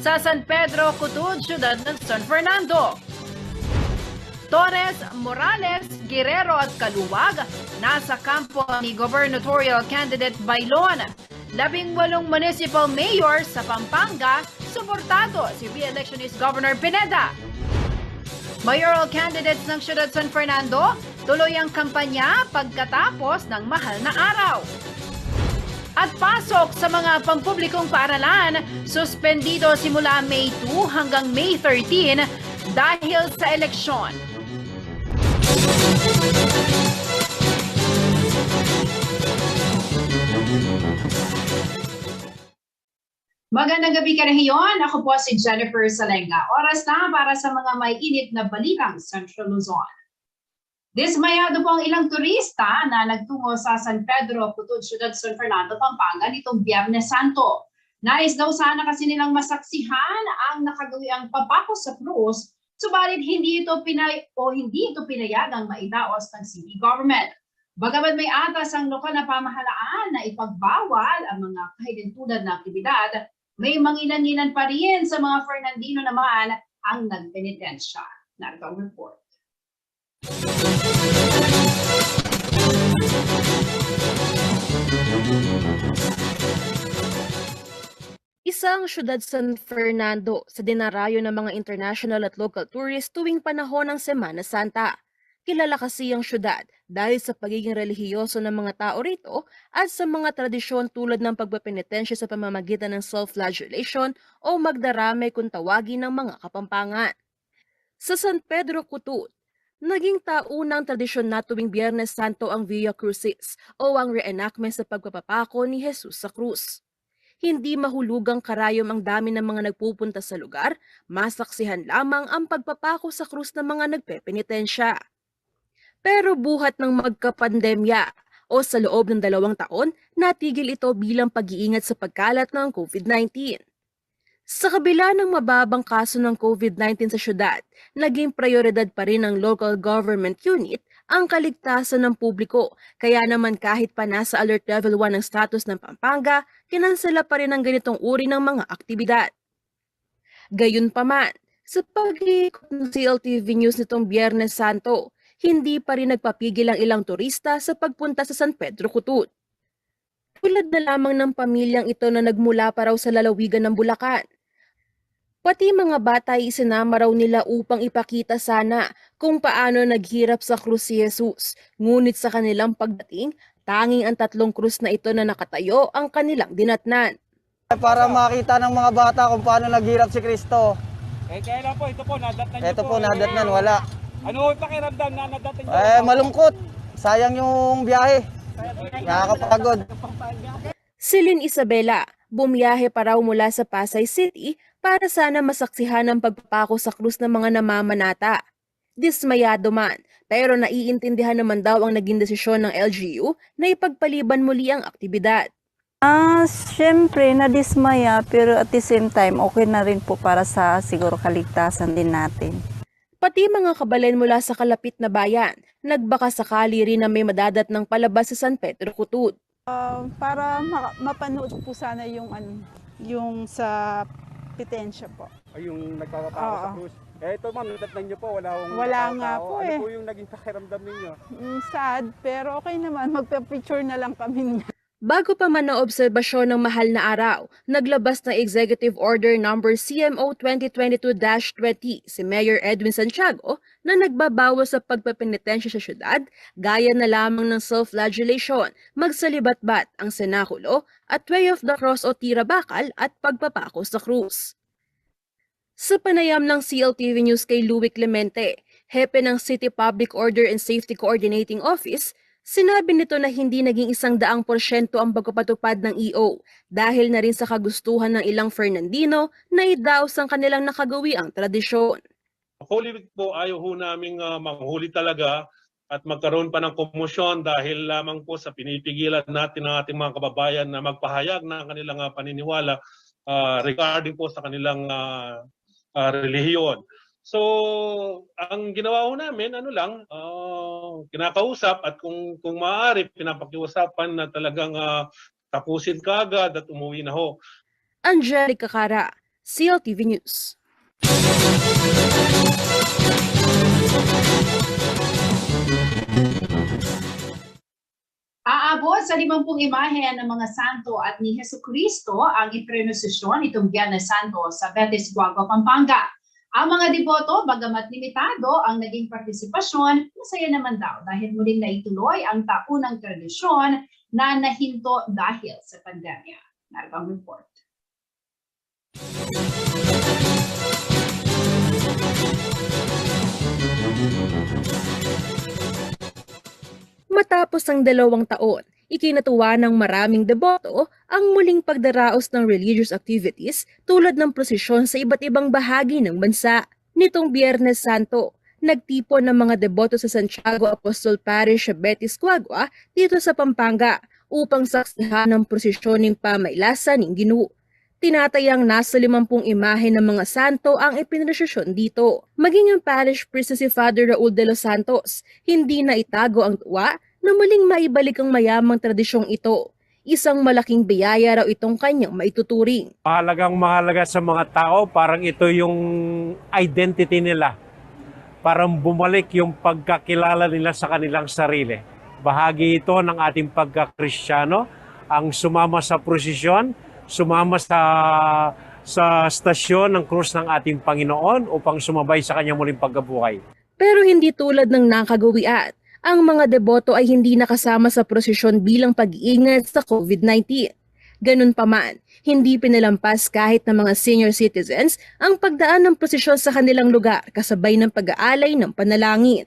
sa San Pedro, Cutud, siyudad ng San Fernando. Torres, Morales, Guerrero at Kaluwag nasa kampo ni gubernatorial candidate Bailon. 18 municipal mayor sa Pampanga, suportado si re-electionist Governor Pineda. Mayoral candidates ng siyudad San Fernando, tuloy ang kampanya pagkatapos ng mahal na araw. At pasok sa mga pampublikong paaralan, suspendido simula May 2 hanggang May 13 dahil sa eleksyon. Magandang gabi ka rehiyon. Ako po si Jennifer Salenga. Oras na para sa mga may init na balitang Central Luzon. Dismayado po ang ilang turista na nagtungo sa San Pedro, Cutud, siyudad San Fernando, Pampanga nitong Biyernes Santo. Nais daw sana kasi nilang masaksihan ang nakagawiang papako sa krus, subalit hindi ito pinayagang maidaos ng city government. Bagaman may atas ang lokal na pamahalaan na ipagbawal ang mga kahidintulad na aktibidad, may mangilan-ngilan pa rin sa mga Fernandino naman ang nagpenitensya. Narito ang report. Isang siyudad San Fernando sa dinarayo ng mga international at local tourists tuwing panahon ng Semana Santa. Kilala kasi ang siyudad dahil sa pagiging relihiyoso ng mga tao rito at sa mga tradisyon tulad ng pagpepenitensya sa pamamagitan ng self-flagellation o magdarame kung tawagin ng mga Kapampangan. Sa San Pedro, Cutud, naging taunang tradisyon na tuwing Biyernes Santo ang Via Crucis o ang reenactment sa pagpapapako ni Jesus sa krus. Hindi mahulugang karayom ang dami ng mga nagpupunta sa lugar, masaksihan lamang ang pagpapako sa krus ng mga nagpepenitensya. Pero buhat ng magkapandemya o sa loob ng 2 taon, natigil ito bilang pag-iingat sa pagkalat ng COVID-19. Sa kabila ng mababang kaso ng COVID-19 sa syudad, naging prioridad pa rin ng local government unit ang kaligtasan ng publiko. Kaya naman kahit pa nasa alert level 1 ang status ng Pampanga, kinansela pa rin ang ganitong uri ng mga aktibidad. Gayunpaman, sa pag-iikot ng CLTV News nitong Biyernes Santo, hindi pa rin nagpapigil ang ilang turista sa pagpunta sa San Pedro, Cutud. Tulad na lamang ng pamilyang ito na nagmula pa raw sa lalawigan ng Bulacan. Pati mga bata ay isinama raw nila upang ipakita sana kung paano naghirap sa krus si Jesus. Ngunit sa kanilang pagdating, tanging ang 3 krus na ito na nakatayo ang kanilang dinatnan. Para makita ng mga bata kung paano naghirap si Kristo. Kailan po, ito po, nadatnan niyo po. Ito po, nadatnan, wala. Ano yung pakiramdam na nadatnan niyo? Malungkot. Sayang yung biyahe. Nakakapagod. Si Lynn Isabela, bumiyahe pa raw mula sa Pasay City para sana masaksihan ang pagpapako sa krus ng mga namamanata. Dismayado man, pero naiintindihan naman daw ang naging desisyon ng LGU na ipagpaliban muli ang aktibidad. Siyempre, nadismaya, pero at the same time, okay na rin po para sa siguro kaligtasan din natin. Pati mga kabalen mula sa kalapit na bayan, nagbaka sakali rin na may madadat ng palabas sa San Pedro, Cutud. Para mapanood po sana yung sa petensya po. Ay, yung nagpapapako sa krus. Ito ma'am, nadatnan niyo po, Wala nga po Ano po yung naging pakiramdam ninyo? Sad, pero okay naman, magpa-picture na lang kami. Bago pa man ang obserbasyon ng mahal na araw, naglabas ng Executive Order No. CMO 2022-20 si Mayor Edwin Santiago na nagbabawas sa pagpepenitensya sa syudad, gaya na lamang ng self-flagellation, magsalibat-bat ang senakulo at way of the cross o tira bakal at pagpapako sa krus. Sa panayam ng CLTV News kay Louie Clemente, hepe ng City Public Order and Safety Coordinating Office, sinabi nito na hindi naging 100% ang pagpapatupad ng EO dahil na rin sa kagustuhan ng ilang Fernandino na idaos ang kanilang nakagawi ang tradisyon. Holy Week po ayaw ho naming manghuli talaga at magkaroon pa ng komosyon dahil lamang po sa pinipigilan natin ng ating mga kababayan na magpahayag ng kanilang paniniwala regarding po sa kanilang relihiyon. So, ang ginawa ko namin, kinakausap at kung maaari, pinapakiusapan na talagang tapusin kaagad at umuwi na ho. Angelica Cara, CLTV News. Aabot sa 50 imahe ng mga santo at ni Jesucristo ang iprenosisyon itong Biyernes Santo sa Betis, Guagua, Pampanga. Ang mga deboto, bagamat limitado ang naging partisipasyon, masaya naman daw dahil muling naituloy ang taunang tradisyon na nahinto dahil sa pandemya. Narito ang report. Matapos ang 2 taon, ikinatuwa ng maraming deboto ang muling pagdaraos ng religious activities tulad ng prosesyon sa iba't ibang bahagi ng bansa. Nitong Biyernes Santo, nagtipon ng mga deboto sa Santiago Apostol Parish sa Betis, Guagua dito sa Pampanga upang saksihan ng prosesyoning pamaylasan ng Ginoo. Tinatayang nasa 50 imahe ng mga santo ang ipinrosesyon dito. Maging ang parish priest si Father Raul de los Santos, hindi na itago ang tuwa na muling maibalik ang mayamang tradisyong ito. Isang malaking biyaya raw itong kanyang maituturing. Mahalaga sa mga tao, parang ito yung identity nila. Parang bumalik yung pagkakilala nila sa kanilang sarili. Bahagi ito ng ating pagkakristyano, ang sumama sa prosesyon, sumama sa stasyon ng krus ng ating Panginoon upang sumabay sa kanyang muling pagkabuhay. Pero hindi tulad ng nakagawian, ang mga deboto ay hindi nakasama sa prosesyon bilang pag-iingat sa COVID-19. Ganun pa man, hindi pinalampas kahit ng mga senior citizens ang pagdaan ng prosesyon sa kanilang lugar kasabay ng pag-aalay ng panalangin.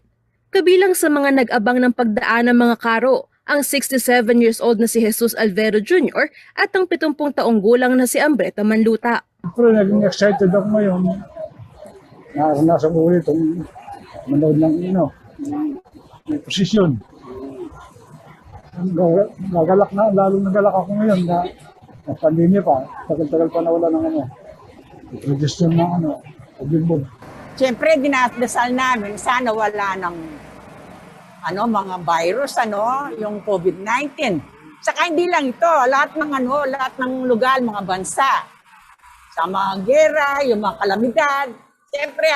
Kabilang sa mga nag-abang ng pagdaan ng mga karo, ang 67 years old na si Jesus Alvero Jr. at ang 70 taong gulang na si Ambreta Manluta. Pero naging excited ako ngayon. Nasa ko itong manood ng posisyon. Nagalak na, lalo nagalak ako ngayon na pandemya pa. Tagal-tagal pa nawala ng register ng paglimbog. Siyempre, dinasdasal namin, sana wala ng mga virus, yung COVID-19. Saka hindi lang ito, lahat ng lugar, mga bansa. Sa mga gera, yung mga kalamidad. Siyempre,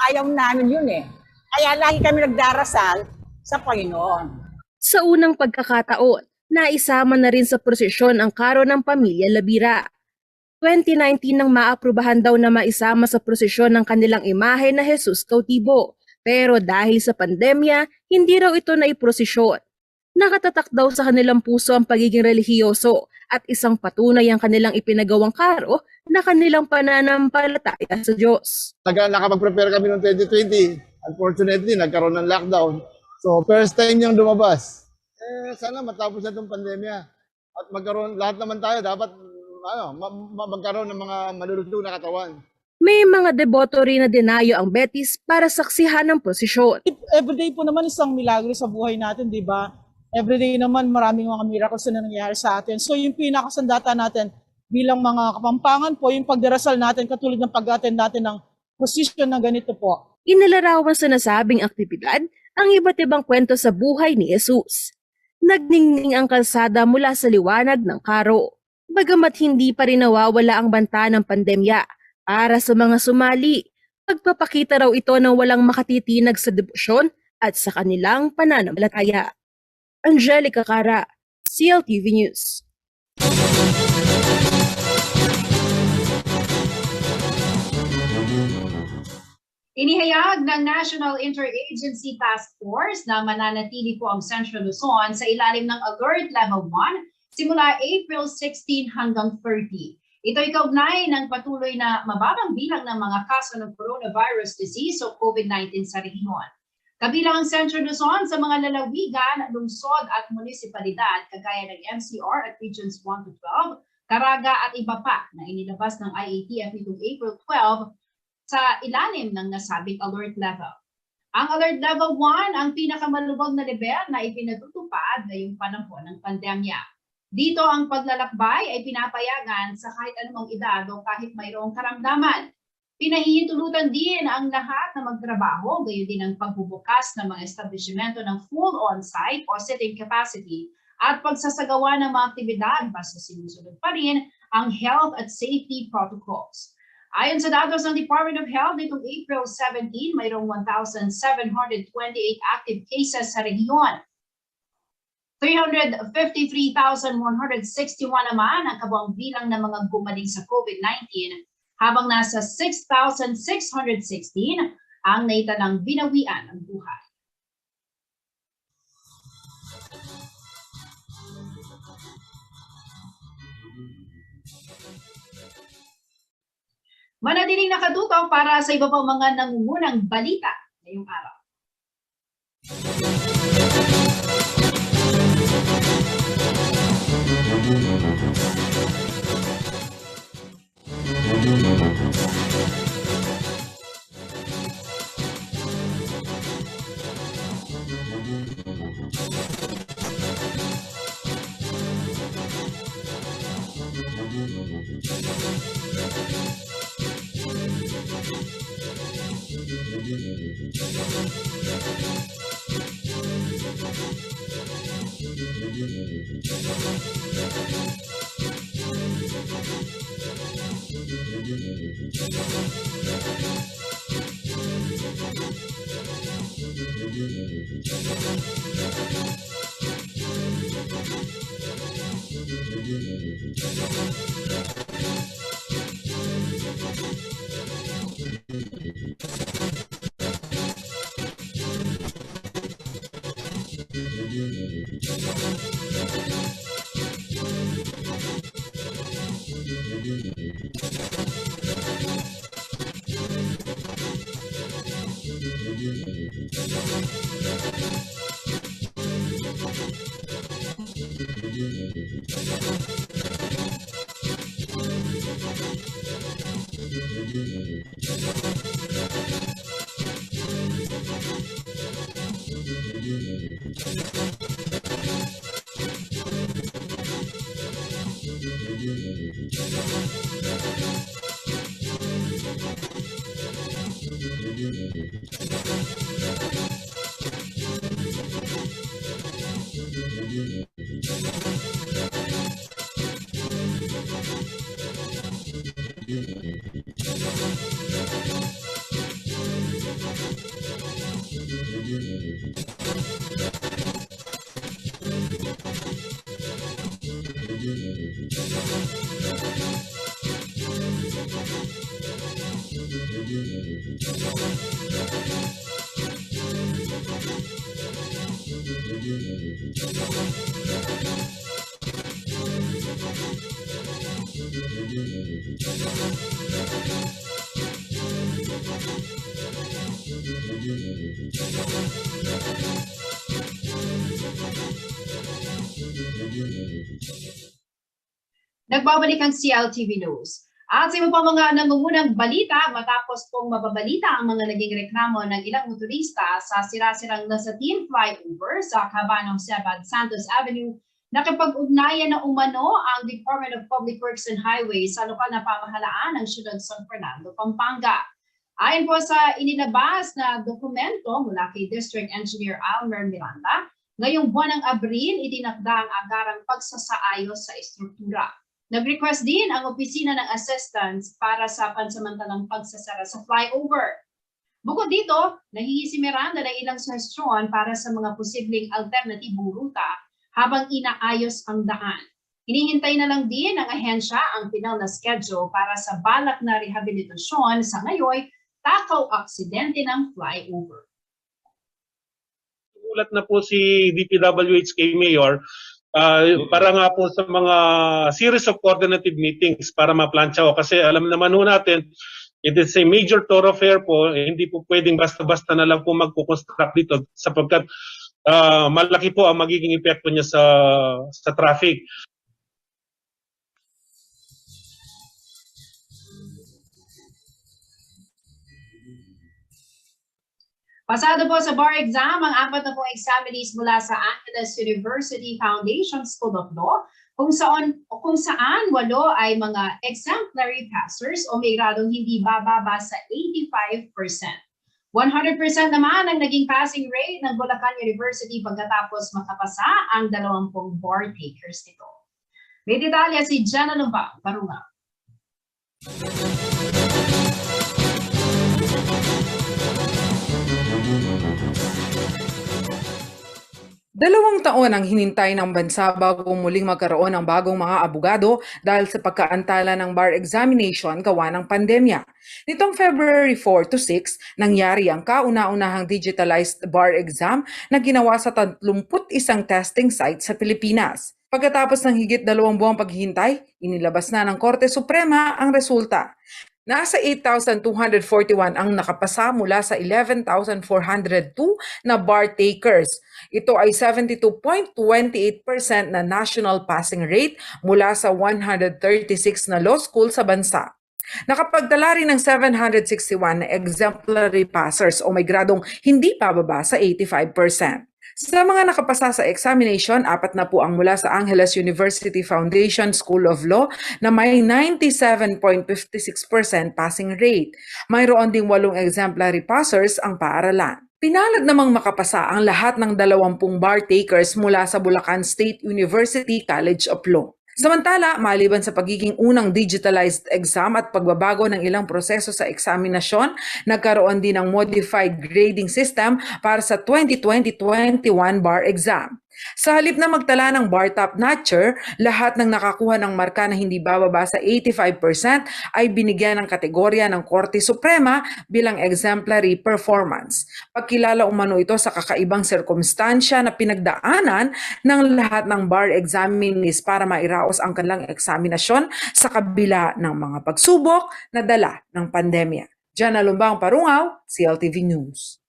ayaw namin yun eh. Kaya lagi kami nagdarasal sa Panginoon. Sa unang pagkakataon, naisama na rin sa prosesyon ang karo ng pamilya Labira. 2019 nang maaprubahan daw na maisama sa prosesyon ng kanilang imahe na Jesus Cautivo. Pero dahil sa pandemya, hindi raw ito naiprosesyon. Nakatatak daw sa kanilang puso ang pagiging relihiyoso at isang patunay ang kanilang ipinagawang karo na kanilang pananampalataya sa Diyos. Nakapag-prepare kami noong 2020. Unfortunately, nagkaroon ng lockdown. So, first time niyang lumabas. Sana matapos na itong pandemya. At magkaroon, lahat naman tayo, dapat magkaroon ng mga malulutong na katawan. May mga deboto rin na dinayo ang Betis para saksihan ng prosesyon. Everyday po naman isang milagro sa buhay natin, di ba? Everyday naman maraming mga miracles na nangyayari sa atin. So yung pinakasandata natin bilang mga Kapampangan po, yung pagdarasal natin katulad ng pag-attend natin ng prosesyon na ganito po. Inilarawan sa nasabing aktibidad ang iba't ibang kwento sa buhay ni Jesus. Nagningning ang kalsada mula sa liwanag ng karo. Bagamat hindi pa rin nawawala ang banta ng pandemya, para sa mga sumali, pagpapakita raw ito ng walang makatitinag sa debosyon at sa kanilang pananampalataya. Angelica Cara, CLTV News. Inihayag ng National Interagency Task Force na mananatili po ang Central Luzon sa ilalim ng Alert Level 1 simula April 16 hanggang 30. Ito ay kaugnay ng patuloy na mababang bilang ng mga kaso ng coronavirus disease o COVID-19 sa rehiyon. Kabilang ang Central Luzon sa mga lalawigan, lungsod at munisipalidad kagaya ng NCR at Regions 1 to 12, Caraga at iba pa na inilabas ng IATF nitong April 12 sa ilalim ng nasabing alert level. Ang alert level 1 ang pinakamalubog na level na ipinatutupad ngayong panahon ng pandemya. Dito ang paglalakbay ay pinapayagan sa kahit anumang edad o kahit mayroong karamdaman. Pinahihintulutan din ang lahat na magtrabaho, gayon din ang pagbubukas ng mga establishmento ng full on-site o sitting capacity at pagsasagawa ng mga aktibidad basta sinusunod pa rin ang health at safety protocols. Ayon sa datos ng Department of Health, nitong April 17, mayroong 1,728 active cases sa rehiyon. 353,161 naman ang kabuang bilang ng mga gumaling sa COVID-19, habang nasa 6,616 ang naitanang binawian ng buhay. Manatiling nakatutok para sa iba pang mga nangungunang balita ngayong araw. Nagbabalik ang CLTV News. At sa iba pa mga nangungunang balita, matapos pong mababalita ang mga naging reklamo ng ilang motorista sa sira-sirang Lasatin flyover sa Cabanong Sebag Santos Avenue, nakipag-ugnayan na umano ang Department of Public Works and Highways sa lokal na pamahalaan ng Siyudad San Fernando, Pampanga. Ayon po sa inilabas na dokumento mula kay District Engineer Almer Miranda, ngayong buwan ng Abril, itinakda ang agarang pagsasaayos sa estruktura. Nag-request din ang opisina ng assistance para sa pansamantalang pagsasara sa flyover. Bukod dito, nahihingi si Miranda ng ilang suhestyon para sa mga posibleng alternatibong ruta habang inaayos ang daan. Hinihintay na lang din ng ahensya ang final na schedule para sa balak na rehabilitasyon sa ngayon takaw aksidente ng flyover. Ulat na po si DPWH kay Mayor para nga po sa mga series of coordinated meetings para maplansya ko. Kasi alam naman ho natin, it is a major thoroughfare po, hindi po pwedeng basta-basta na lang po magkukonstruct dito sapagkat malaki po ang magiging epekto niya sa traffic. Pasado po sa bar exam ang 4 na pong examinees mula sa Angeles University Foundation School of Law, kung saan 8 ay mga exemplary passers o may gradong hindi bababa sa 85%. 100% naman ang naging passing rate ng Bulacan University pagkatapos makapasa ang 20 bar takers nito. May detalye si Jenna Lumbang, Barunga. 7 taon ang hinintay ng bansa bago muling magkaroon ng bagong mga abogado dahil sa pagkaantala ng bar examination gawa ng pandemya. Nitong February 4 to 6, nangyari ang kauna-unahang digitalized bar exam na ginawa sa 31 testing site sa Pilipinas. Pagkatapos ng higit 2 buwang paghihintay, inilabas na ng Korte Suprema ang resulta. Nasa 8,241 ang nakapasa mula sa 11,402 na bar takers. Ito ay 72.28% na national passing rate mula sa 136 na law school sa bansa. Nakapagtala rin ng 761 na exemplary passers o may gradong hindi pababa sa 85%. Sa mga nakapasa sa examination, 4 na po ang mula sa Angeles University Foundation School of Law na may 97.56% passing rate. Mayroon ding 8 exemplary passers ang paaralan. Pinalad namang makapasa ang lahat ng 20 bar takers mula sa Bulacan State University College of Law. Samantala, maliban sa pagiging unang digitalized exam at pagbabago ng ilang proseso sa eksaminasyon, nagkaroon din ng modified grading system para sa 2020-21 bar exam. Sa halip na magtala ng bar top notcher, lahat ng nakakuha ng marka na hindi bababa sa 85% ay binigyan ng kategorya ng Korte Suprema bilang exemplary performance. Pagkilala umano ito sa kakaibang sirkumstansya na pinagdaanan ng lahat ng bar examinees para mairaos ang kanilang eksaminasyon sa kabila ng mga pagsubok na dala ng pandemya. Jana Lumbang Parungaw, CLTV News.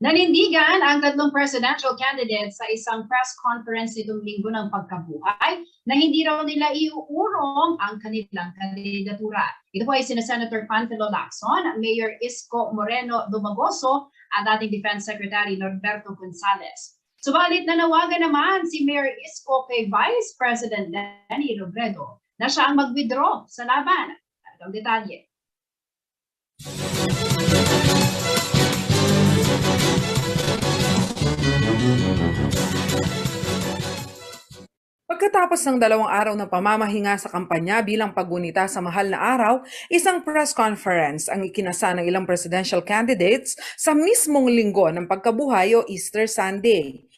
Nanindigan ang 3 presidential candidates sa isang press conference nitong linggo ng pagkabuhay na hindi raw nila iuurong ang kanilang kandidatura. Ito po ay sina Senator Panfilo Lacson, Mayor Isko Moreno Dumagoso at dating Defense Secretary Norberto Gonzales. Subalit nanawagan naman si Mayor Isko kay Vice President Leni Robredo na siya ang mag-withdraw sa laban. Ang detalye. Pagkatapos ng 2 araw ng pamamahinga sa kampanya bilang paggunita sa mahal na araw, isang press conference ang ikinasa ng ilang presidential candidates sa mismong linggo ng pagkabuhay o Easter Sunday.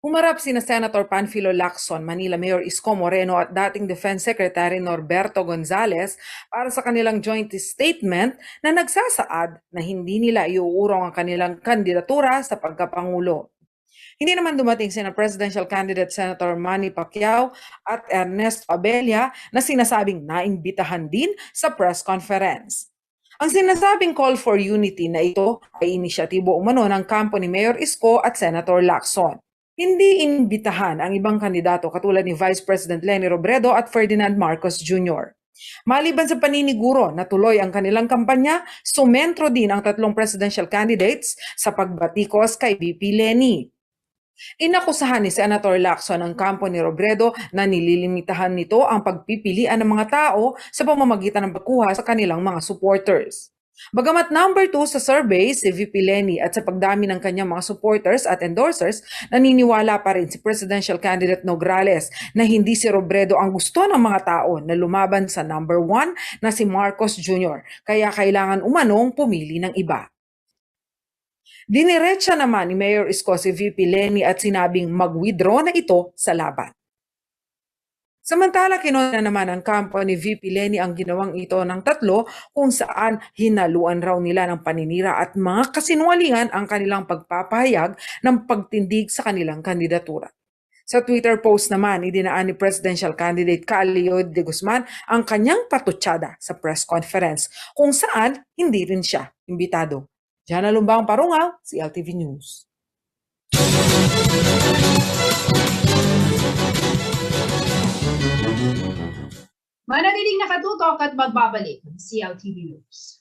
Humarap sina Senator Panfilo Lacson, Manila Mayor Isko Moreno at dating Defense Secretary Norberto Gonzales para sa kanilang joint statement na nagsasaad na hindi nila iuurong ang kanilang kandidatura sa pagkapangulo. Hindi naman dumating sina Presidential Candidate Senator Manny Pacquiao at Ernesto Abella na sinasabing naimbitahan din sa press conference. Ang sinasabing call for unity na ito ay inisyatibo umano ng kampo ni Mayor Isko at Senator Lacson. Hindi imbitahan ang ibang kandidato katulad ni Vice President Leni Robredo at Ferdinand Marcos Jr. Maliban sa paniniguro na tuloy ang kanilang kampanya, sumentro din ang 3 presidential candidates sa pagbatikos kay VP Leni. Inakusahan ni Senator Lacson ang kampo ni Robredo na nililimitahan nito ang pagpipilian ng mga tao sa pamamagitan ng pagkuha sa kanilang mga supporters. Bagamat number 2 sa survey si VP Leni at sa pagdami ng kanyang mga supporters at endorsers, naniniwala pa rin si Presidential Candidate Nograles na hindi si Robredo ang gusto ng mga tao na lumaban sa number 1 na si Marcos Jr. Kaya kailangan umanong pumili ng iba. Diniretsa naman ni Mayor Isko si VP Leni at sinabing mag-withdraw na ito sa laban. Samantala, kinona naman ang kampo ni VP Leni ang ginawang ito ng 3 kung saan hinaluan raw nila ng paninira at mga kasinungalingan ang kanilang pagpapahayag ng pagtindig sa kanilang kandidatura. Sa Twitter post naman, idinaan ni Presidential Candidate Calio de Guzman ang kanyang patutsada sa press conference kung saan hindi rin siya imbitado. Jana Lumbang Parungaw, CLTV News. Manatiling nakatutok at magbabalik ng CLTV News.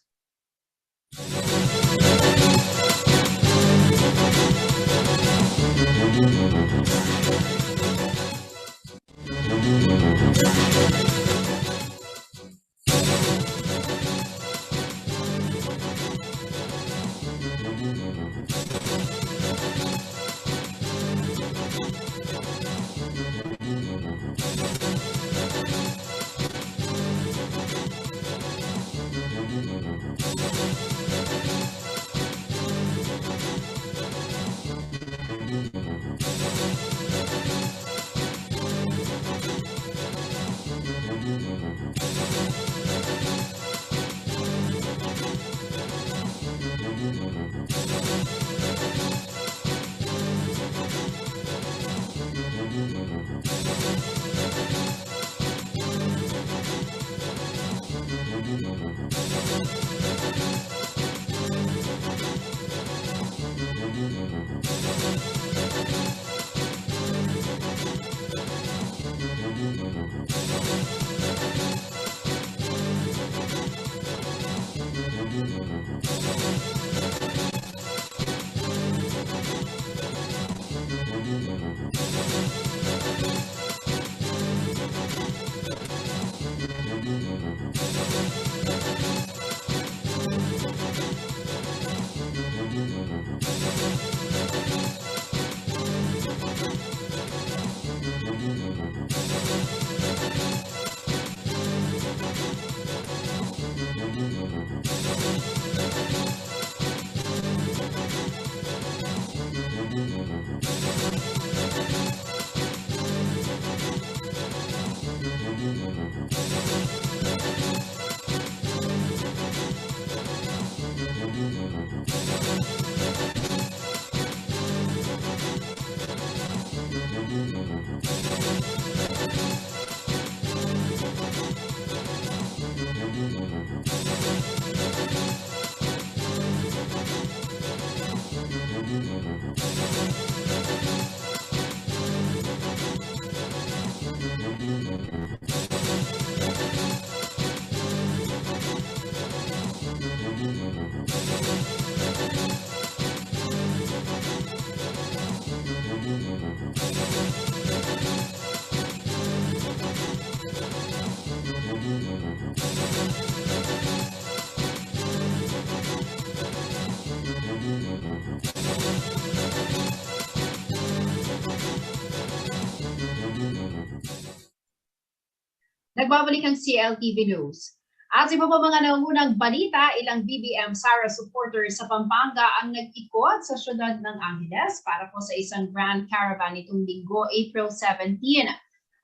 Nagbabalik ang CLTV News. At sa iba pa mga nangungunang balita, ilang BBM Sara supporters sa Pampanga ang nag-ikot sa syudad ng Angeles para po sa isang grand caravan itong linggo, April 17.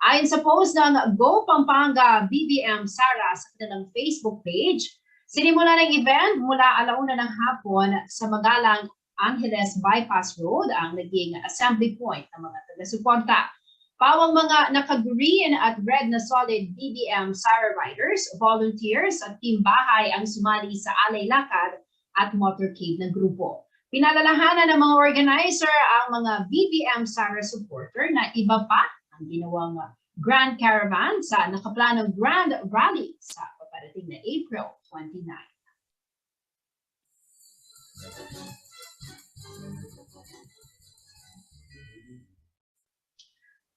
Ayon sa post ng Go Pampanga BBM Sara sa kanilang Facebook page, sinimula ng event mula 1:00 ng hapon sa Magalang Angeles Bypass Road ang naging assembly point ng mga taga-suporta. Pawang mga naka-green at red na solid BBM Sara riders, volunteers at team bahay ang sumali sa alay lakad at motorcade ng grupo. Pinalalahanan ng mga organizer ang mga BBM Sara supporter na iba pa ang ginawang Grand Caravan sa nakaplanong Grand Rally sa paparating na April 29.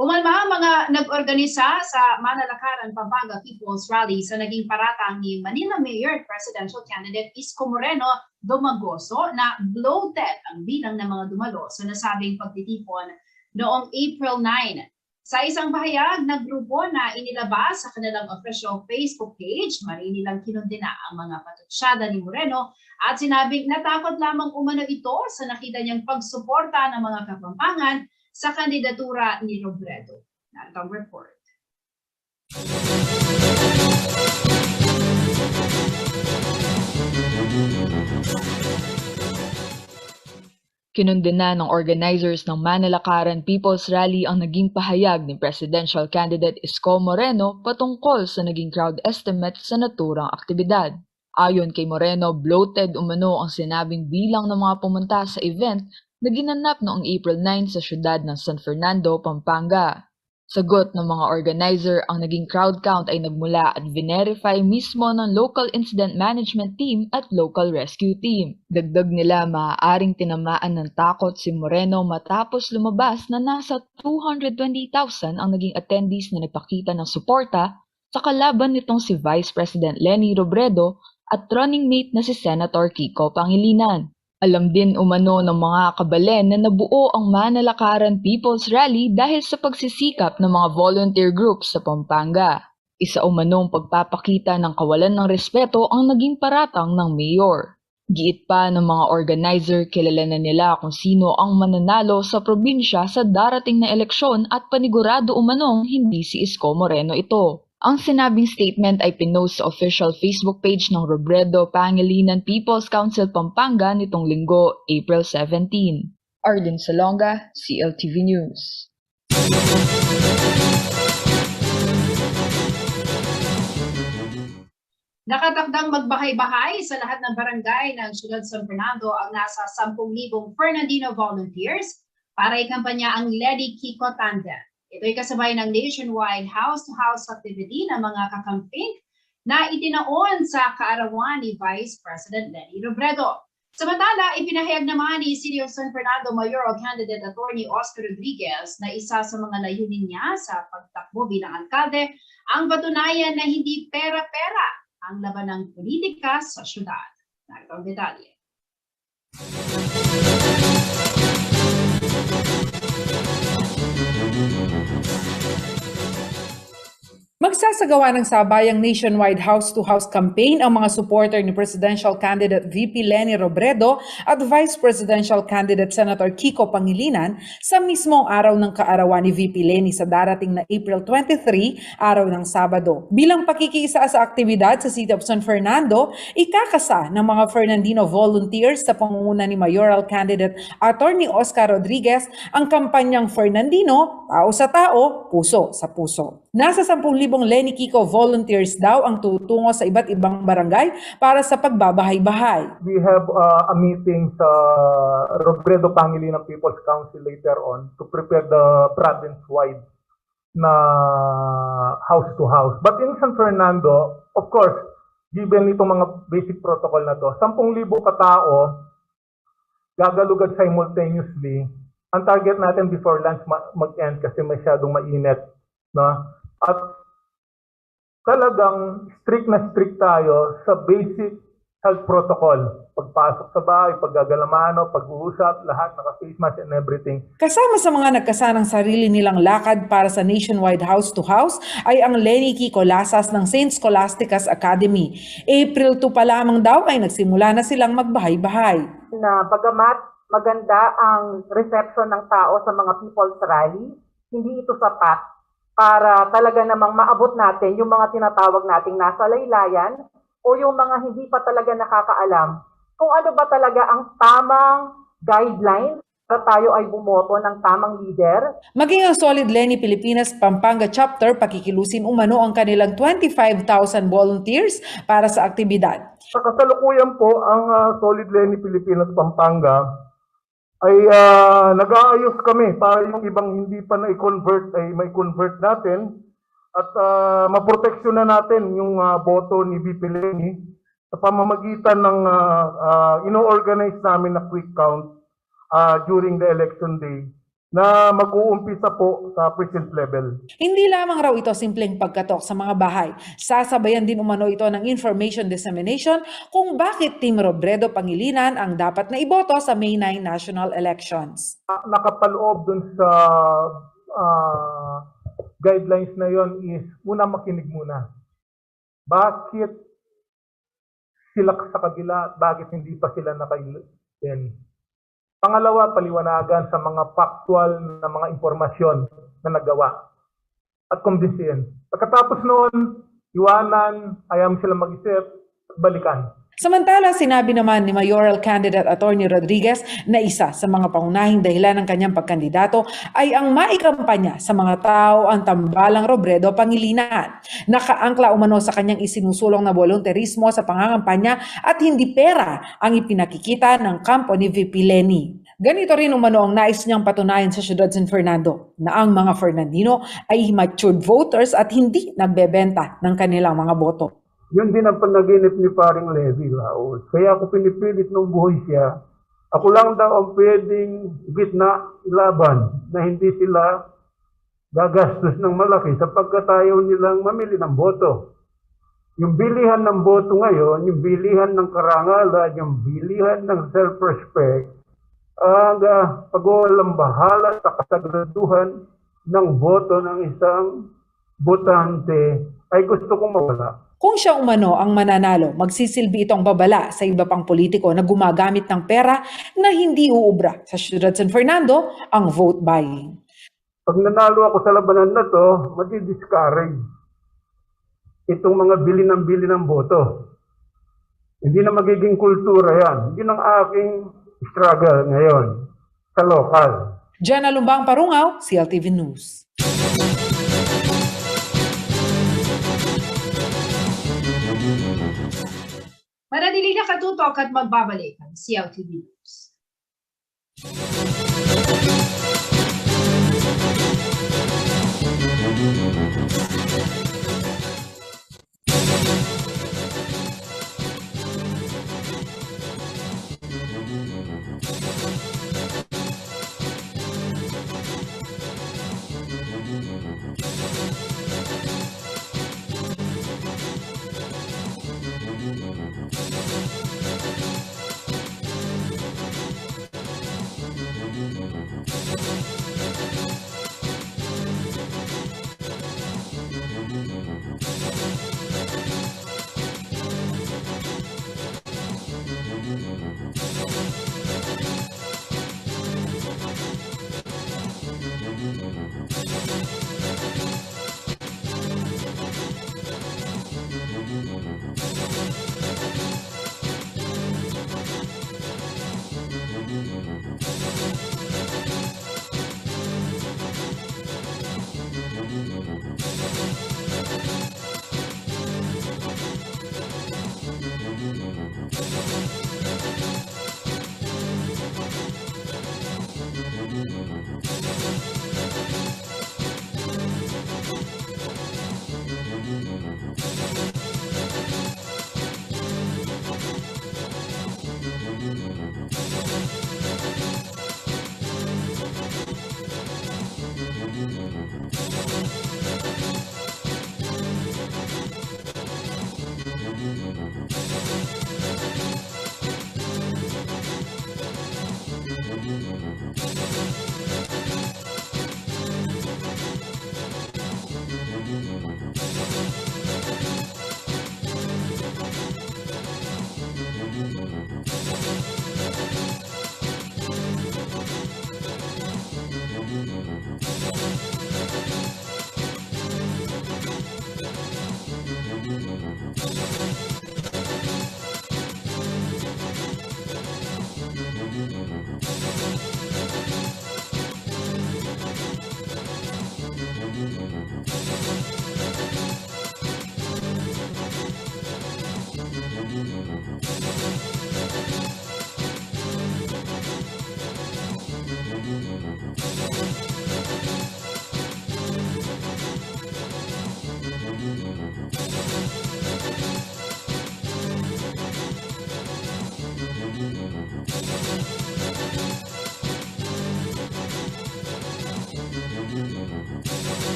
Umalma ang mga nag-organisa sa Manalakaran Pampanga People's Rally sa naging paratang ni Manila Mayor at Presidential Candidate Isko Moreno Dumagoso na bloated ang bilang ng mga dumalo sa nasabing pagtitipon noong April 9. Sa isang pahayag na grupo na inilabas sa kanilang official Facebook page, marinilang kinundina ang mga patutsyada ni Moreno at sinabing natakot lamang umano ito sa nakita niyang pagsuporta ng mga Kapampangan sa kandidatura ni Robredo. Narito ang report. Kinundina ng organizers ng Manalakaran People's Rally ang naging pahayag ni Presidential Candidate Isko Moreno patungkol sa naging crowd estimate sa naturang aktibidad. Ayon kay Moreno, bloated umano ang sinabing bilang ng mga pumunta sa event na ginanap noong April 9 sa siyudad ng San Fernando, Pampanga. Sagot ng mga organizer, ang naging crowd count ay nagmula at verify mismo ng local incident management team at local rescue team. Dagdag nila, maaaring tinamaan ng takot si Moreno matapos lumabas na nasa 220,000 ang naging attendees na nagpakita ng suporta sa kalaban nitong si Vice President Leni Robredo at running mate na si Senator Kiko Pangilinan. Alam din umano ng mga kabalen na nabuo ang Manalakaran People's Rally dahil sa pagsisikap ng mga volunteer groups sa Pampanga. Isa umanong pagpapakita ng kawalan ng respeto ang naging paratang ng mayor. Giit pa ng mga organizer, kilala na nila kung sino ang mananalo sa probinsya sa darating na eleksyon at panigurado umanong hindi si Isko Moreno ito. Ang sinabing statement ay pinost sa official Facebook page ng Robredo Pangilinan People's Council Pampanga nitong linggo, April 17. Arden Salonga, CLTV News. Nakatakdang magbahay-bahay sa lahat ng barangay ng Siyudad San Fernando ang nasa 10,000 Fernandino volunteers para ikampanya ang Lady Kiko Tandem. Ito'y kasabay ng nationwide house-to-house activity ng mga kakamping na itinaon sa kaarawan ni Vice President Leni Robredo. Samantala, ipinahayag naman ni City of San Fernando Mayoral Candidate Attorney Oscar Rodriguez na isa sa mga layunin niya sa pagtakbo bilang alkalde ang patunayan na hindi pera-pera ang labanang politika sa syudad. Narito ang detalye. Magsasagawa ng sabayang nationwide house-to-house campaign ang mga supporter ni Presidential Candidate VP Leni Robredo at Vice Presidential Candidate Senator Kiko Pangilinan sa mismong araw ng kaarawan ni VP Leni sa darating na April 23, araw ng Sabado. Bilang pakikiisa sa aktibidad sa City of San Fernando, ikakasa ng mga Fernandino volunteers sa pangunguna ni Mayoral Candidate Attorney Oscar Rodriguez ang kampanyang Fernandino, tao sa tao, puso sa puso. Nasa 10,000 Leni Kiko volunteers daw ang tutungo sa iba't ibang barangay para sa pagbabahay-bahay. We have a meeting sa Robredo Pangilinan People's Council later on to prepare the province-wide na house-to-house. But in San Fernando, of course, given itong mga basic protocol na to, 10,000 katao gagalugad simultaneously. Ang target natin before lunch mag-end kasi masyadong mainit. No? At talagang strict na strict tayo sa basic health protocol. Pagpasok sa bahay, paggagalamano, pag-uusap, lahat naka-face mask and everything. Kasama sa mga nagkasanang sarili nilang lakad para sa nationwide house-to-house ay ang Lenny Kiko Lasas ng St. Scholastica's Academy. April 2 pa lamang daw ay nagsimula na silang magbahay-bahay. Na bagamat maganda ang reception ng tao sa mga people's rally, hindi ito sapat para talaga namang maabot natin yung mga tinatawag nating nasa laylayan o yung mga hindi pa talaga nakakaalam kung ano ba talaga ang tamang guidelines para tayo ay bumoto ng tamang leader. Maging ang Solid Lenny Pilipinas Pampanga Chapter, pakikilusin umano ang kanilang 25,000 volunteers para sa aktibidad. Sa kasalukuyan po, ang Solid Lenny Pilipinas Pampanga ay nag-aayos kami para yung ibang hindi pa na-convert ay may convert natin at maproteksyon na natin yung boto ni VP Lenny sa pamamagitan ng ino-organize namin na quick count during the election day na mag-uumpisa po sa precinct level. Hindi lamang raw ito simpleng pagkatok sa mga bahay. Sasabayan din umano ito ng information dissemination kung bakit Team Robredo Pangilinan ang dapat na iboto sa May 9 national elections. Nakapaloob dun sa guidelines na yon is una makinig muna. Bakit sila sa kabila, bakit hindi pa sila naka-10? Pangalawa, paliwanagan sa mga factual na mga impormasyon na nagawa at kumbinsihin. Pagkatapos noon, iwanan, ayaw sila mag-isip, balikan. Samantala, sinabi naman ni Mayoral Candidate Attorney Rodriguez na isa sa mga pangunahing dahilan ng kanyang pagkandidato ay ang maikampanya sa mga tao ang tambalang Robredo Pangilinan. Nakaangkla umano sa kanyang isinusulong na volunteerismo sa pangangampanya at hindi pera ang ipinakikita ng kampo ni VP Lenny. Ganito rin umano ang nais niyang patunayan sa siyudad San Fernando na ang mga Fernandino ay matured voters at hindi nagbebenta ng kanilang mga boto. Yun din ang panaginip ni paring Levi Laos. Kaya ako pinipilit nung buhay siya. Ako lang daw ang pwedeng gitna ilaban na hindi sila gagastos ng malaki sapagkat ayaw nilang mamili ng boto. Yung bilihan ng boto ngayon, yung bilihan ng karangalan, yung bilihan ng self-respect, ang pag-walang bahala sa kasagraduhan ng boto ng isang botante ay gusto kong mawala. Kung siya umano ang mananalo, magsisilbi itong babala sa iba pang politiko na gumagamit ng pera na hindi uubra sa siyudad San Fernando ang vote buying. Pag nanalo ako sa labanan na to, madi-discourage itong mga bili ng boto. Hindi na magiging kultura yan. Hindi ng aking struggle ngayon sa lokal. Jana Lumbang Parungaw, CLTV News. Manatili na katutok at magbabalik ang CLTV News.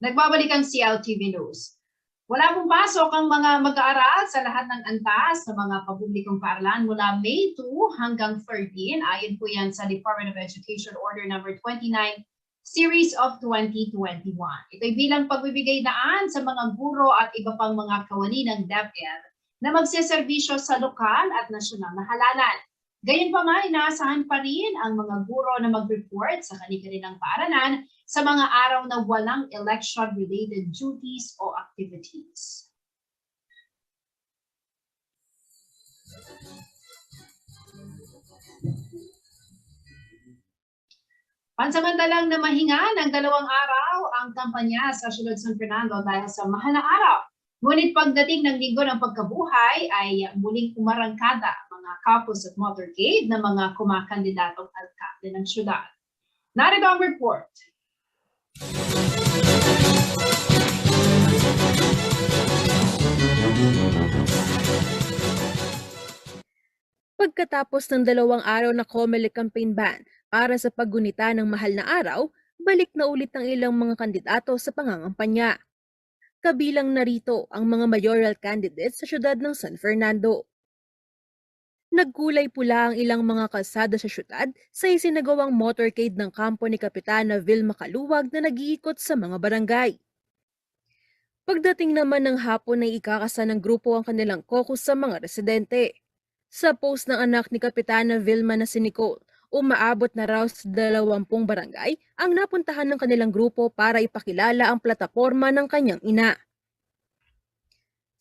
Nagbabalik ang CLTV News. Wala pong pasok ang mga mag-aaral sa lahat ng antas sa mga pampublikong paaralan mula May 2 hanggang 13. Ayon po yan sa Department of Education Order Number 29, Series of 2021. Ito'y bilang pagbibigay daan sa mga guro at iba pang mga kawani ng DepEd na magseserbisyo sa lokal at nasyonal na halalan. Gayunpaman, inaasahan pa rin ang mga guro na mag-report sa kanilang paaralan sa mga araw na walang election-related duties o activities. Pansamantalang na mahinga ng 2 araw ang kampanya sa Siyudad San Fernando dahil sa mahal na araw. Ngunit pagdating ng linggo ng pagkabuhay ay muling umarangkada mga couples at motorcade na mga kumakandidatong alkalde ng syudad. Narito ang report. Pagkatapos ng 2 araw na COMELEC campaign ban para sa paggunita ng mahal na araw, balik na ulit ang ilang mga kandidato sa pangangampanya. Kabilang narito ang mga mayoral candidates sa siyudad ng San Fernando. Nagkulay pula ang ilang mga kalsada sa siyudad sa isinagawang motorcade ng kampo ni Kapitana Vilma Caluwag na nag-iikot sa mga barangay. Pagdating naman ng hapon ay ikakasa ng grupo ang kanilang caucus sa mga residente. Sa post ng anak ni Kapitana Vilma na si Nicole, umaabot na raw sa 20 barangay ang napuntahan ng kanilang grupo para ipakilala ang plataporma ng kanyang ina.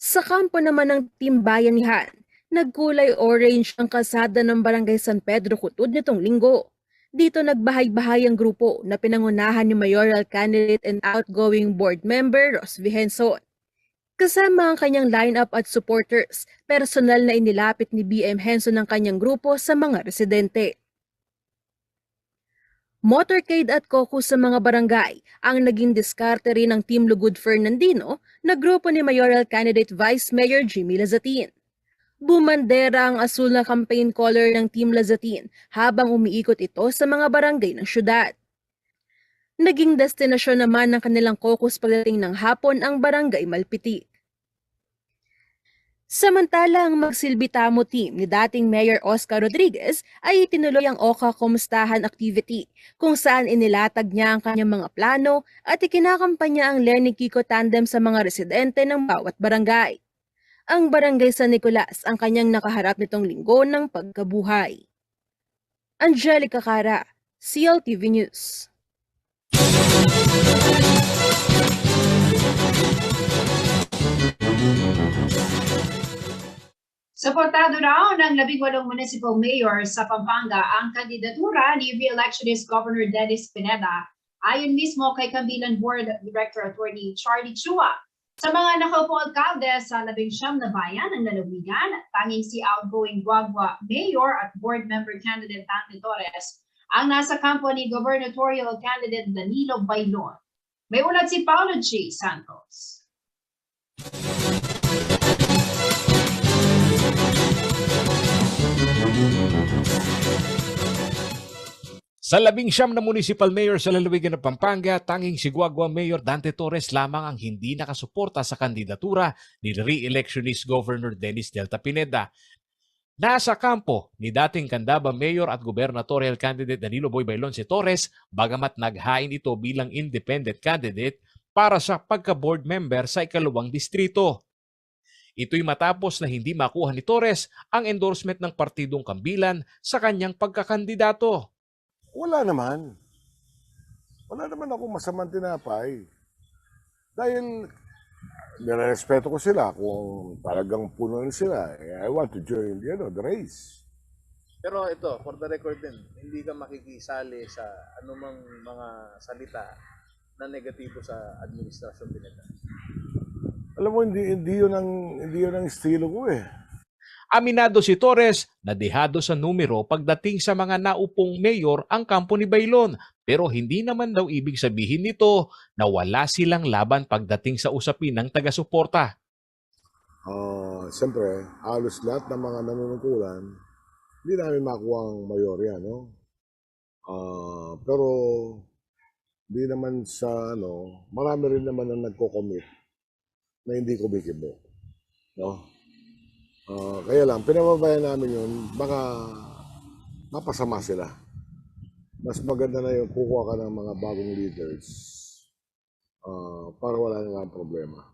Sa kampo naman ng Team Bayanihan, nagkulay orange ang kalsada ng Barangay San Pedro Kutud nitong linggo. Dito nagbahay-bahay ang grupo na pinangunahan ni mayoral candidate and outgoing board member Ros Vihenson. Kasama ang kanyang lineup at supporters, personal na inilapit ni BM Henson ang kanyang grupo sa mga residente. Motorcade at caucus sa mga barangay ang naging diskarte rin ng Team Lugud Fernandino na grupo ni mayoral candidate Vice Mayor Jimmy Lazatin. Bumandera ang asul na campaign color ng Team Lazatin habang umiikot ito sa mga barangay ng syudad. Naging destinasyon naman ng kanilang caucus pagdating ng hapon ang Barangay Malpitik. Samantala, ang magsilbi-tamo team ni dating Mayor Oscar Rodriguez ay itinuloy ang OCA Kumustahan activity kung saan inilatag niya ang kanyang mga plano at ikinakampanya ang Lenny Kiko tandem sa mga residente ng bawat barangay. Ang Barangay San Nicolas ang kanyang nakaharap nitong linggo ng pagkabuhay. Angelica Cara, CLTV News. Suportado raw ng 18 municipal mayor sa Pampanga ang kandidatura ni re-electionist Governor Dennis Pineda ayon mismo kay Kabilang Board Director Attorney Charlie Chua. Sa mga nakaupong alkalde sa 19 na bayan ng lalawigan, tanging si outgoing Guagua Mayor at Board Member Candidate Dante Torres ang nasa kampo ni Gubernatorial Candidate Danilo Bailon. May ulat si Paulo G. Santos. Sa 19 na municipal mayor sa lalawigan ng Pampanga, tanging si Guagua Mayor Dante Torres lamang ang hindi nakasuporta sa kandidatura ni re-electionist Governor Dennis Delta Pineda. Nasa kampo ni dating Candaba Mayor at Gubernatorial Candidate Danilo Boy Bailon si Torres, bagamat naghain ito bilang independent candidate para sa pagka-board member sa 2 distrito. Ito'y matapos na hindi makuha ni Torres ang endorsement ng partidong Kambilan sa kanyang pagkakandidato. Wala naman. Wala naman ako masamang tinapay. Dahil nirespeto ko sila kung talagang puno sila. I want to join the race. Pero ito, for the record din, hindi ka makikisali sa anumang mga salita na negatibo sa administrasyon Pineda. Alam mo, hindi yun ang estilo ko eh. Aminado si Torres na dehado sa numero pagdating sa mga naupong mayor ang kampo ni Baylon, pero hindi naman daw ibig sabihin nito na wala silang laban pagdating sa usapin ng taga-suporta. Siyempre, halos lahat ng mga nanunungkulan, hindi namin makuha ang mayorya, no? Pero hindi naman sa marami rin naman ang nagko-commit na hindi kumikibo, no? Kaya lang, pinababayan namin yun, baka mapasama sila. Mas maganda na yung kukuha ka ng mga bagong leaders para wala nilang problema.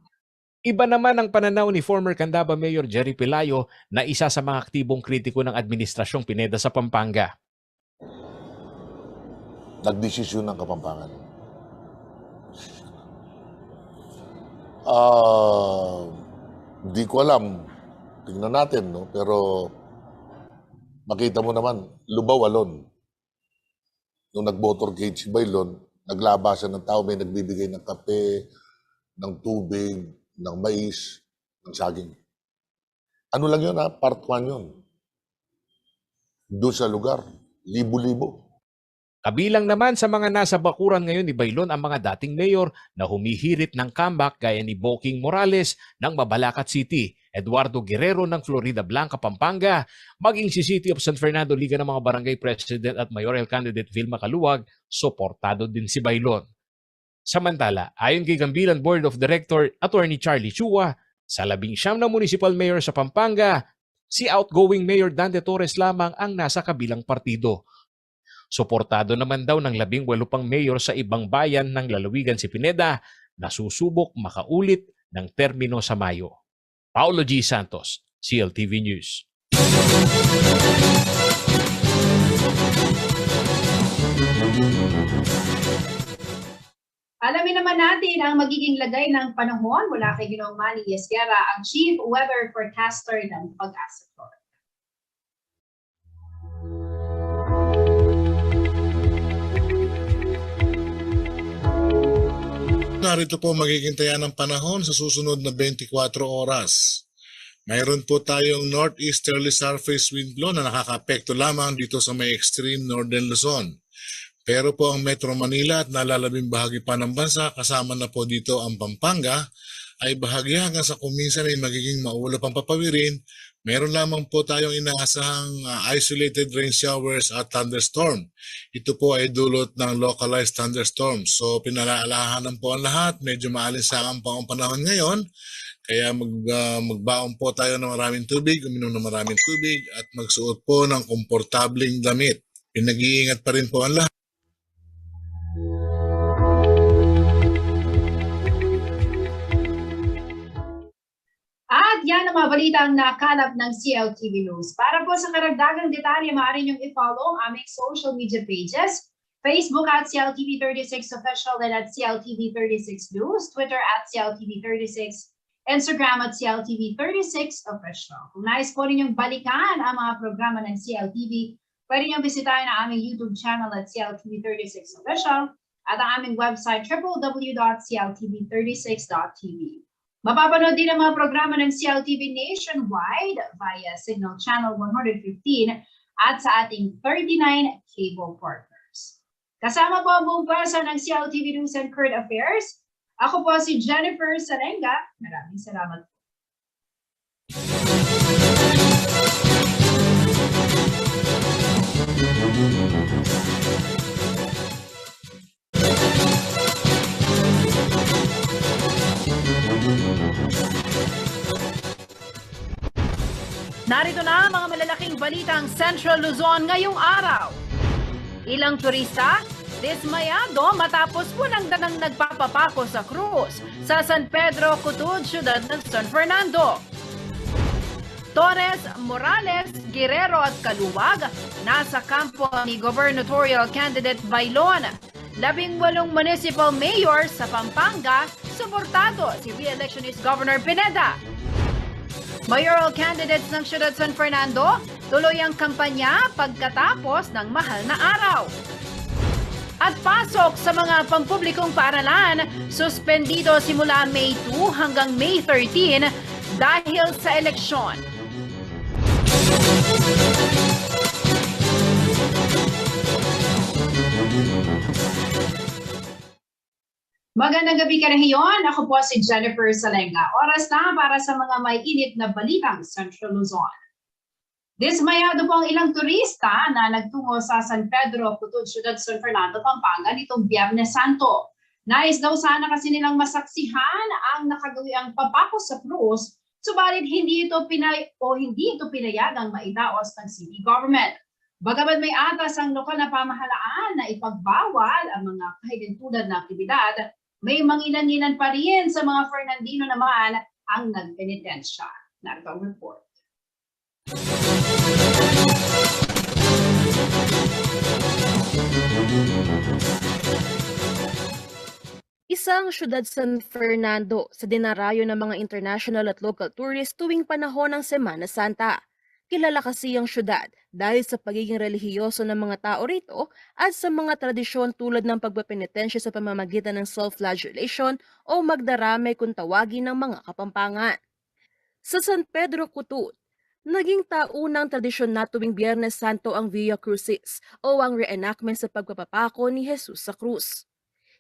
Iba naman ang pananaw ni former Candaba Mayor Jerry Pelayo na isa sa mga aktibong kritiko ng Administrasyong Pineda sa Pampanga. Nagdesisyon ng Kapampangan. Di ko alam. Tingnan natin, no? Pero makita mo naman, lubaw alon. Nung nag-motorcade si Baylon, naglaba siya ng tao, may nagbibigay ng kape, ng tubig, ng mais, ng saging. Ano lang yun, ha? Part 1 yun. Doon sa lugar, libo-libo. Kabilang naman sa mga nasa bakuran ngayon ni Baylon ang mga dating mayor na humihirit ng comeback gaya ni Boking Morales ng Mabalacat City, Eduardo Guerrero ng Florida Blanca, Pampanga, maging si City of San Fernando Liga ng mga Barangay President at Mayoral Candidate Vilma Caluwag, suportado din si Baylon. Samantala, ayon kay Gambilan Board of Director Attorney Charlie Chua, sa 19 na municipal mayor sa Pampanga, si outgoing Mayor Dante Torres lamang ang nasa kabilang partido. Suportado naman daw ng 18 pang mayor sa ibang bayan ng lalawigan si Pineda na susubok makaulit ng termino sa Mayo. Paulo G. Santos, CLTV News. Alamin naman natin ang magiging lagay ng panahon mula kay Ginoong Manny Esguerra, ang Chief Weather Forecaster ng Pag-asa. Narito po magiging taya ng panahon sa susunod na 24 oras. Mayroon po tayong northeasterly surface wind blow na nakaka-apekto lamang dito sa may extreme northern Luzon. Pero po ang Metro Manila at nalalabing bahagi pa ng bansa, kasama na po dito ang Pampanga, ay bahagi hanggang sa kuminsan ay magiging maulap ang papawirin. Meron lamang po tayong inaasahang isolated rain showers at thunderstorm. Ito po ay dulot ng localized thunderstorms. So pinalaalahanan po ang lahat. Medyo maalinsangan pa ang panahon ngayon. Kaya magbaon po tayo ng maraming tubig, uminom ng maraming tubig at magsuot po ng komportabling damit. Pinag-iingat pa rin po ang lahat. At yan ang mga balitang nakalap ng CLTV News. Para po sa karagdagang detalye, maaari niyong i-follow ang aming social media pages, Facebook at CLTV36 Official and at CLTV36 News, Twitter at CLTV36, Instagram at CLTV36 Official. Kung nais po rin yung balikan ang mga programa ng CLTV, pwede niyong bisitahin ang aming YouTube channel at CLTV36 Official at ang aming website www.cltv36.tv. Mapapanood din ang mga programa ng CLTV nationwide via Signal Channel 115 at sa ating 39 cable partners. Kasama po ang buong pwersa ng CLTV News and Current Affairs. Ako po si Jennifer Salenga. Maraming salamat. Narito na ang mga malalaking balitang Central Luzon ngayong araw. Ilang turista, dismayado matapos walang danang nagpapapako sa krus sa San Pedro, Kutud, siyudad ng San Fernando. Torres, Morales, Guerrero at Caluwag nasa kampo ni gubernatorial candidate Baylon. 18 municipal mayor sa Pampanga, suportado si re-electionist Governor Pineda. Mayoral candidates ng siyudad San Fernando, Tuloy ang kampanya pagkatapos ng mahal na araw. At pasok sa mga pampublikong paaralan, suspendido simula May 2 hanggang May 13 dahil sa eleksyon. Magandang gabi ka rehiyon. Ako po si Jennifer Salenga. Oras na para sa mga may init na balitang Central Luzon. Dismayado po ang ilang turista na nagtungo sa San Pedro, Cutod, Ciudad San Fernando, Pampanga nitong Biyernes Santo. Nais daw sana kasi nilang masaksihan ang nakagawiang papako sa krus, subalit hindi ito pinayagang maidaos ng city government. Bagaman may atas ang lokal na pamahalaan na ipagbawal ang mga kahigintulad na aktibidad, may mangilan-ngilan pa rin sa mga Fernandino naman ang nagpenitensya. Narito ang report. Isang syudad San Fernando sa dinarayo ng mga international at local tourists tuwing panahon ng Semana Santa. Kilala kasi ang syudad dahil sa pagiging relihiyoso ng mga tao rito at sa mga tradisyon tulad ng pagpapenitensya sa pamamagitan ng self-flagellation o magdarame kung tawagin ng mga Kapampangan. Sa San Pedro Cutod, naging taunang tradisyon na tuwing Biyernes Santo ang Via Crucis o ang reenactment sa pagpapapako ni Jesus sa krus.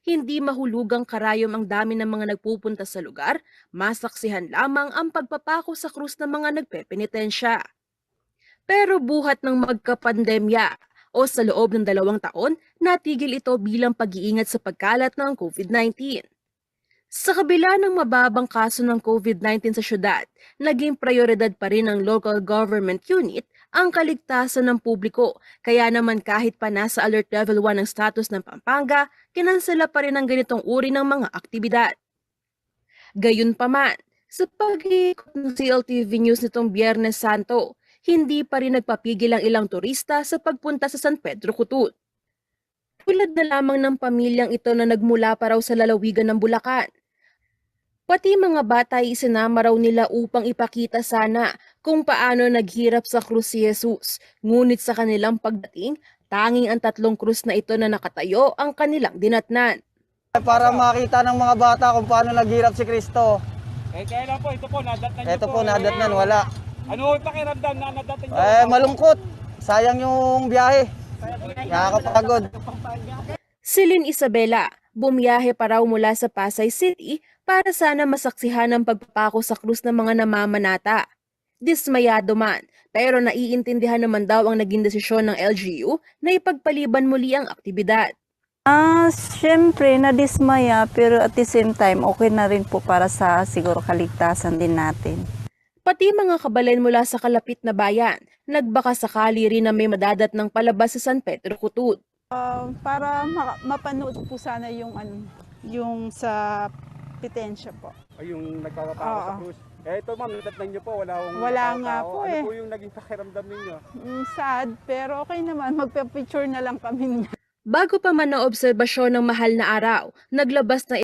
Hindi mahulugang karayom ang dami ng mga nagpupunta sa lugar, masaksihan lamang ang pagpapako sa krus ng mga nagpepenitensya. Pero buhat ng magkapandemya o sa loob ng 2 taon, natigil ito bilang pag-iingat sa pagkalat ng COVID-19. Sa kabila ng mababang kaso ng COVID-19 sa syudad, naging prioridad pa rin ng local government unit ang kaligtasan ng publiko. Kaya naman kahit pa nasa alert level 1 ang status ng Pampanga, kinansela pa rin ang ganitong uri ng mga aktibidad. Gayunpaman, sa pag-iikot ng CLTV News nitong Biyernes Santo, hindi pa rin nagpapigil ang ilang turista sa pagpunta sa San Pedro Cutod. Tulad na lamang ng pamilyang ito na nagmula pa raw sa lalawigan ng Bulacan. Pati mga bata ay isinama raw nila upang ipakita sana kung paano naghirap sa krus si Jesus. Ngunit sa kanilang pagdating, tanging ang 3 krus na ito na nakatayo ang kanilang dinatnan. Para makita ng mga bata kung paano naghirap si Kristo. Kaya lang po, ito po, nadatnan niyo Ito po, nadatnan, wala. Ano yung pakiramdam na nadatnan niyo? Malungkot. Sayang yung biyahe. Nakakapagod. Si Lynn Isabela, bumiyahe pa raw mula sa Pasay City para sana masaksihan ang pagpapako sa krus ng mga namamanata. Dismayado man, pero naiintindihan naman daw ang naging desisyon ng LGU na ipagpaliban muli ang aktibidad. Siyempre, nadismaya, pero at the same time, okay na rin po para sa siguro kaligtasan din natin. Pati mga kabalan mula sa kalapit na bayan, nagbaka sakali rin na may madadat ng palabas sa San Pedro Cutod. Para mapanood po sana yung sa petensya po. Ay, yung nagpapapako sa krus. Ito ma'am, nadatnan niyo po, Wala nga po Ano po yung naging pakiramdam ninyo? Sad, pero okay naman, magpa-picture na lang kami. Bago pa man ang obserbasyon ng mahal na araw, naglabas na